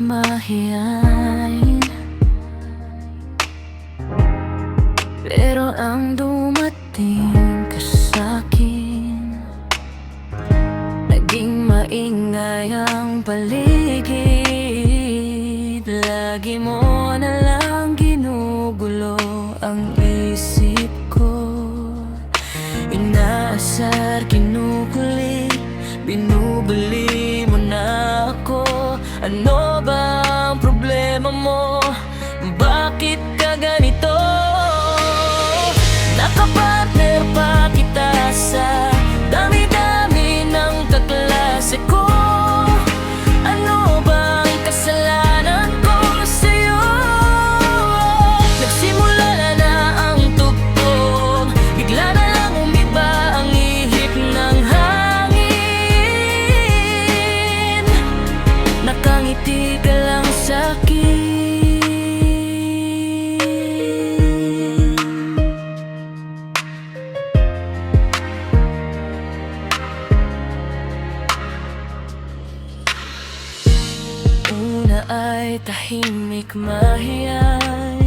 mahiyain, pero ang dumating ka sa'kin, naging maingay ang paligid. Lagi mo na lang ginugulo ang isip ko. Inaasar, kinukulit, binubuli mo na ako. Ano ba ang problema mo? Bakit ka ganito? Nakapartner pa kita sa dami-dami ng kaklase ko. Ano bang kasalanan ko sa'yo? Nagsimula na ang tugtog, bigla na lang umiba ang ihip ng hangin. Nakangiti ka lang sa'kin. Una ay tahimik, mahiyain,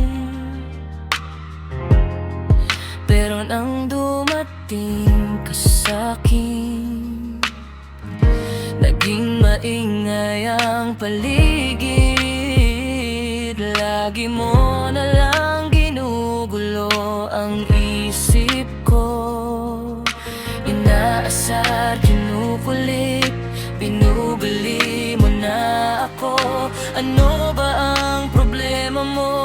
pero nang dumating ka sa'kin, naging maingay ang paligid. Lagi mo na lang ginugulo ang isip ko. Inaasar, kinukulit, binubuli mo na ako. Ano ba ang problema mo?